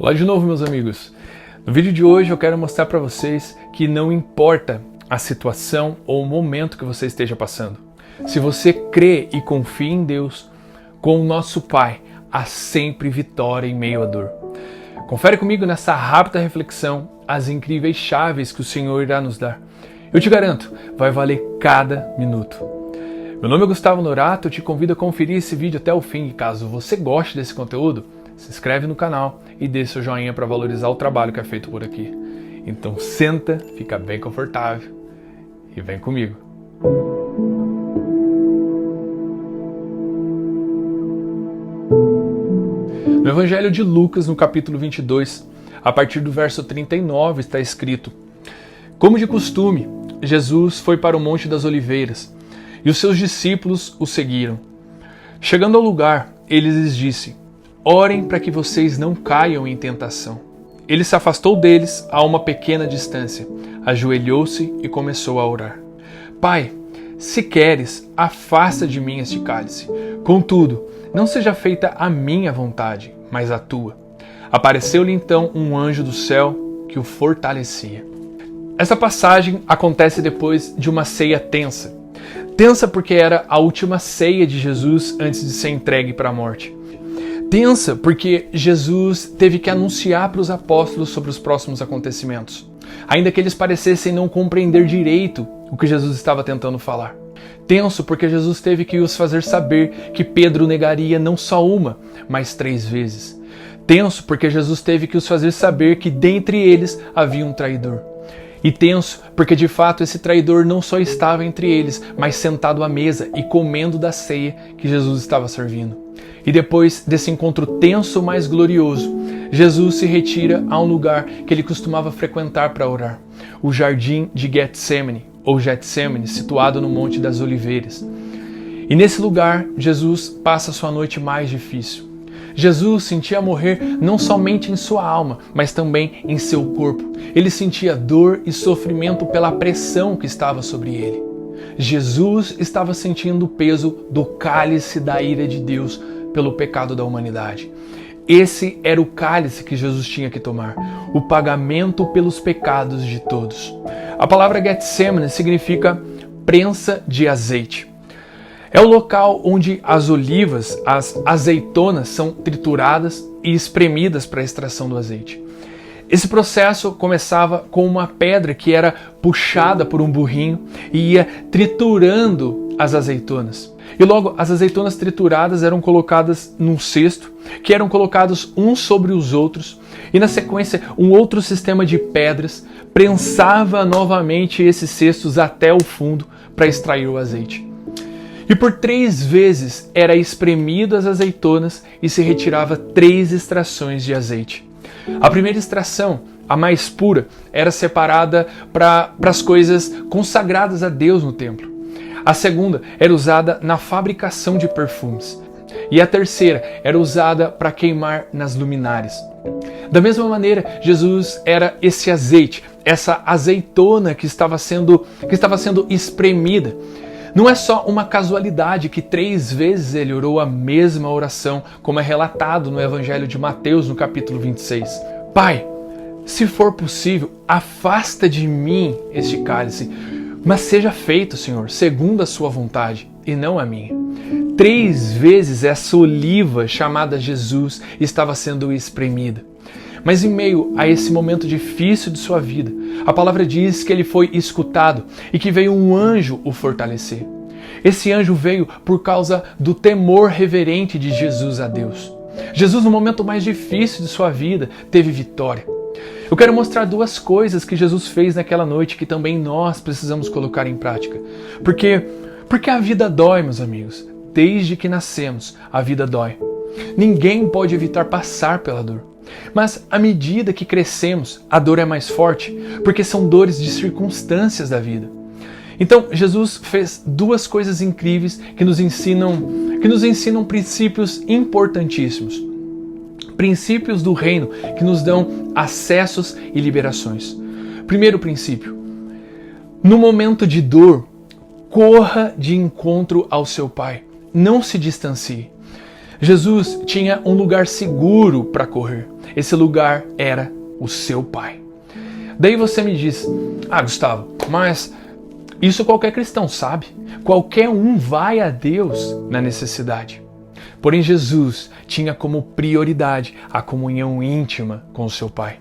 Olá de novo, meus amigos. No vídeo de hoje eu quero mostrar para vocês que não importa a situação ou o momento que você esteja passando. Se você crê e confia em Deus, com o nosso Pai, há sempre vitória em meio à dor. Confere comigo nessa rápida reflexão as incríveis chaves que o Senhor irá nos dar. Eu te garanto, vai valer cada minuto. Meu nome é Gustavo Norato, eu te convido a conferir esse vídeo até o fim e caso você goste desse conteúdo, se inscreve no canal e dê seu joinha para valorizar o trabalho que é feito por aqui. Então senta, fica bem confortável e vem comigo. No Evangelho de Lucas, no capítulo 22, a partir do verso 39, está escrito: Como de costume, Jesus foi para o Monte das Oliveiras, e os seus discípulos o seguiram. Chegando ao lugar, ele lhes disse: Orem para que vocês não caiam em tentação. Ele se afastou deles a uma pequena distância, ajoelhou-se e começou a orar. Pai, se queres, afasta de mim este cálice. Contudo, não seja feita a minha vontade, mas a tua. Apareceu-lhe então um anjo do céu que o fortalecia. Essa passagem acontece depois de uma ceia tensa. Tensa porque era a última ceia de Jesus antes de ser entregue para a morte. Tensa porque Jesus teve que anunciar para os apóstolos sobre os próximos acontecimentos, ainda que eles parecessem não compreender direito o que Jesus estava tentando falar. Tenso porque Jesus teve que os fazer saber que Pedro negaria não só uma, mas 3 vezes. Tenso porque Jesus teve que os fazer saber que dentre eles havia um traidor. E tenso porque de fato esse traidor não só estava entre eles, mas sentado à mesa e comendo da ceia que Jesus estava servindo. E depois desse encontro tenso, mas glorioso, Jesus se retira a um lugar que ele costumava frequentar para orar, o Jardim de Getsemane, ou Getsemane, situado no Monte das Oliveiras. E nesse lugar, Jesus passa a sua noite mais difícil. Jesus sentia morrer não somente em sua alma, mas também em seu corpo. Ele sentia dor e sofrimento pela pressão que estava sobre ele. Jesus estava sentindo o peso do cálice da ira de Deus pelo pecado da humanidade. Esse era o cálice que Jesus tinha que tomar, o pagamento pelos pecados de todos. A palavra Getsemane significa prensa de azeite. É o local onde as olivas, as azeitonas, são trituradas e espremidas para a extração do azeite. Esse processo começava com uma pedra que era puxada por um burrinho e ia triturando as azeitonas. E logo as azeitonas trituradas eram colocadas num cesto, que eram colocados uns sobre os outros, e na sequência um outro sistema de pedras prensava novamente esses cestos até o fundo para extrair o azeite. E por 3 vezes era espremido as azeitonas e se retirava 3 extrações de azeite. A primeira extração, a mais pura, era separada para as coisas consagradas a Deus no templo. A segunda era usada na fabricação de perfumes. E a terceira era usada para queimar nas luminárias. Da mesma maneira, Jesus era esse azeite, essa azeitona que estava sendo espremida. Não é só uma casualidade que 3 vezes ele orou a mesma oração, como é relatado no Evangelho de Mateus, no capítulo 26. Pai, se for possível, afasta de mim este cálice, mas seja feito, Senhor, segundo a sua vontade, e não a minha. 3 vezes essa oliva chamada Jesus estava sendo espremida. Mas em meio a esse momento difícil de sua vida, a palavra diz que ele foi escutado e que veio um anjo o fortalecer. Esse anjo veio por causa do temor reverente de Jesus a Deus. Jesus, no momento mais difícil de sua vida, teve vitória. Eu quero mostrar 2 coisas que Jesus fez naquela noite que também nós precisamos colocar em prática. Porque a vida dói, meus amigos. Desde que nascemos, a vida dói. Ninguém pode evitar passar pela dor. Mas à medida que crescemos, a dor é mais forte, porque são dores de circunstâncias da vida. Então, Jesus fez 2 coisas incríveis que nos ensinam princípios importantíssimos. Princípios do reino que nos dão acessos e liberações. Primeiro princípio: no momento de dor, corra de encontro ao seu Pai. Não se distancie. Jesus tinha um lugar seguro para correr. Esse lugar era o seu Pai. Daí você me diz, Gustavo, mas isso qualquer cristão sabe. Qualquer um vai a Deus na necessidade. Porém, Jesus tinha como prioridade a comunhão íntima com o seu Pai.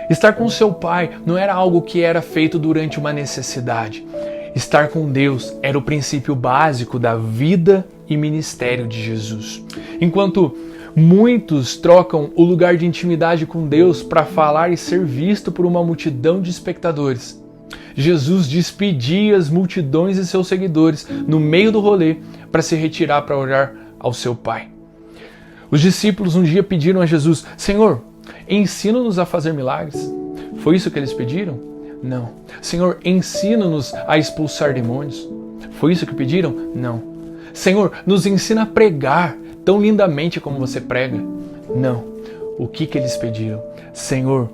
Estar com o seu Pai não era algo que era feito durante uma necessidade. Estar com Deus era o princípio básico da vida e ministério de Jesus. Enquanto muitos trocam o lugar de intimidade com Deus para falar e ser visto por uma multidão de espectadores, Jesus despedia as multidões e seus seguidores no meio do rolê para se retirar para orar ao seu Pai. Os discípulos um dia pediram a Jesus, Senhor, ensina-nos a fazer milagres. Foi isso que eles pediram? Não. Senhor, ensina-nos a expulsar demônios. Foi isso que pediram? Não. Senhor, nos ensina a pregar tão lindamente como você prega. Não. O que eles pediram? Senhor,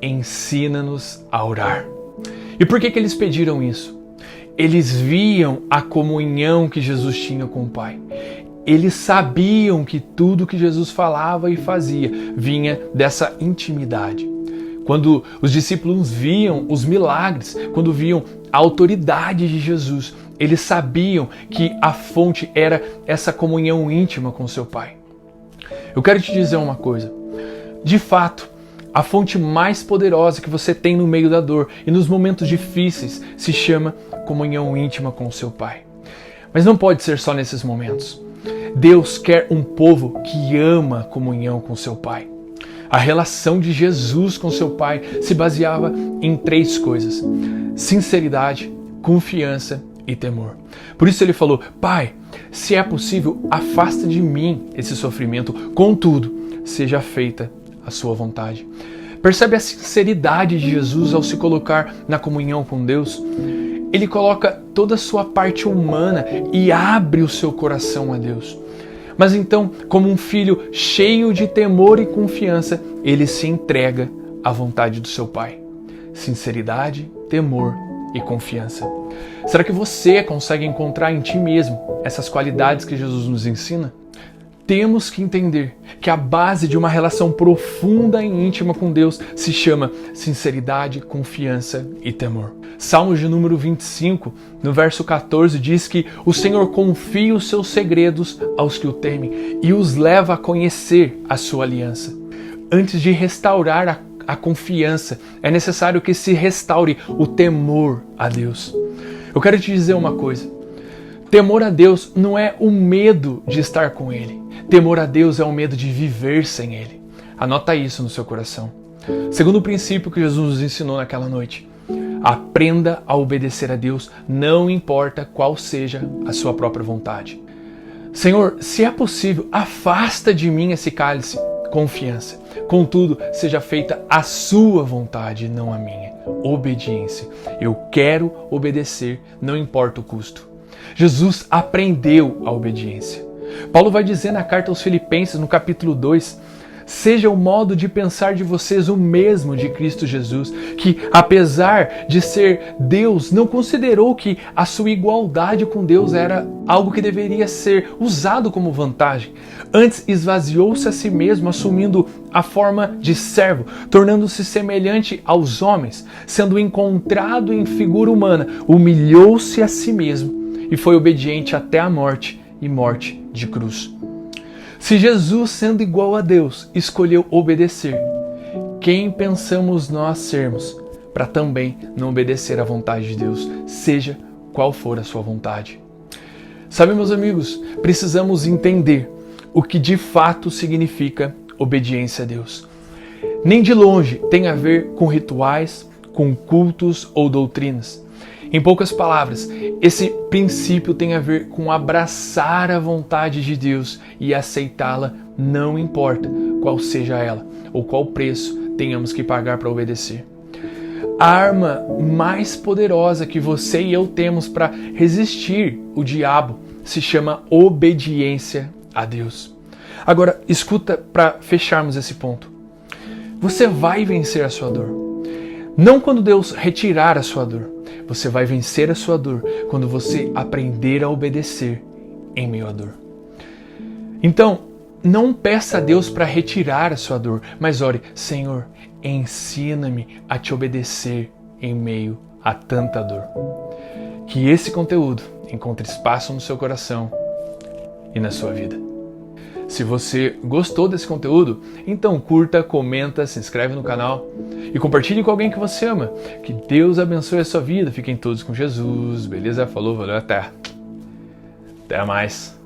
ensina-nos a orar. E por que eles pediram isso? Eles viam a comunhão que Jesus tinha com o Pai. Eles sabiam que tudo que Jesus falava e fazia vinha dessa intimidade. Quando os discípulos viam os milagres, quando viam a autoridade de Jesus, eles sabiam que a fonte era essa comunhão íntima com seu Pai. Eu quero te dizer uma coisa. De fato, a fonte mais poderosa que você tem no meio da dor e nos momentos difíceis se chama comunhão íntima com o seu Pai. Mas não pode ser só nesses momentos. Deus quer um povo que ama a comunhão com seu Pai. A relação de Jesus com seu Pai se baseava em 3 coisas: sinceridade, confiança e temor. Por isso ele falou, Pai, se é possível, afasta de mim esse sofrimento, contudo, seja feita a sua vontade. Percebe a sinceridade de Jesus ao se colocar na comunhão com Deus? Ele coloca toda a sua parte humana e abre o seu coração a Deus. Mas então, como um filho cheio de temor e confiança, ele se entrega à vontade do seu Pai. Sinceridade, temor e confiança. Será que você consegue encontrar em ti mesmo essas qualidades que Jesus nos ensina? Temos que entender que a base de uma relação profunda e íntima com Deus se chama sinceridade, confiança e temor. Salmos de número 25, no verso 14, diz que o Senhor confia os seus segredos aos que o temem e os leva a conhecer a sua aliança. Antes de restaurar a confiança, é necessário que se restaure o temor a Deus. Eu quero te dizer uma coisa. Temor a Deus não é o medo de estar com Ele. Temor a Deus é o medo de viver sem Ele. Anota isso no seu coração. Segundo o princípio que Jesus nos ensinou naquela noite, aprenda a obedecer a Deus, não importa qual seja a sua própria vontade. Senhor, se é possível, afasta de mim esse cálice. Confiança. Contudo, seja feita a sua vontade, não a minha. Obediência. Eu quero obedecer, não importa o custo. Jesus aprendeu a obediência. Paulo vai dizer na carta aos Filipenses, no capítulo 2, seja o modo de pensar de vocês o mesmo de Cristo Jesus, que apesar de ser Deus, não considerou que a sua igualdade com Deus era algo que deveria ser usado como vantagem. Antes esvaziou-se a si mesmo, assumindo a forma de servo, tornando-se semelhante aos homens, sendo encontrado em figura humana, humilhou-se a si mesmo e foi obediente até a morte e morte de cruz. Se Jesus, sendo igual a Deus, escolheu obedecer, quem pensamos nós sermos para também não obedecer à vontade de Deus, seja qual for a sua vontade? Sabe, meus amigos, precisamos entender o que de fato significa obediência a Deus. Nem de longe tem a ver com rituais, com cultos ou doutrinas. Em poucas palavras, esse princípio tem a ver com abraçar a vontade de Deus e aceitá-la, não importa qual seja ela ou qual preço tenhamos que pagar para obedecer. A arma mais poderosa que você e eu temos para resistir o diabo se chama obediência a Deus. Agora, escuta para fecharmos esse ponto. Você vai vencer a sua dor. Não quando Deus retirar a sua dor. Você vai vencer a sua dor quando você aprender a obedecer em meio à dor. Então, não peça a Deus para retirar a sua dor, mas ore: Senhor, ensina-me a te obedecer em meio a tanta dor. Que esse conteúdo encontre espaço no seu coração e na sua vida. Se você gostou desse conteúdo, então curta, comenta, se inscreve no canal e compartilhe com alguém que você ama. Que Deus abençoe a sua vida. Fiquem todos com Jesus. Beleza? Falou, valeu, até mais.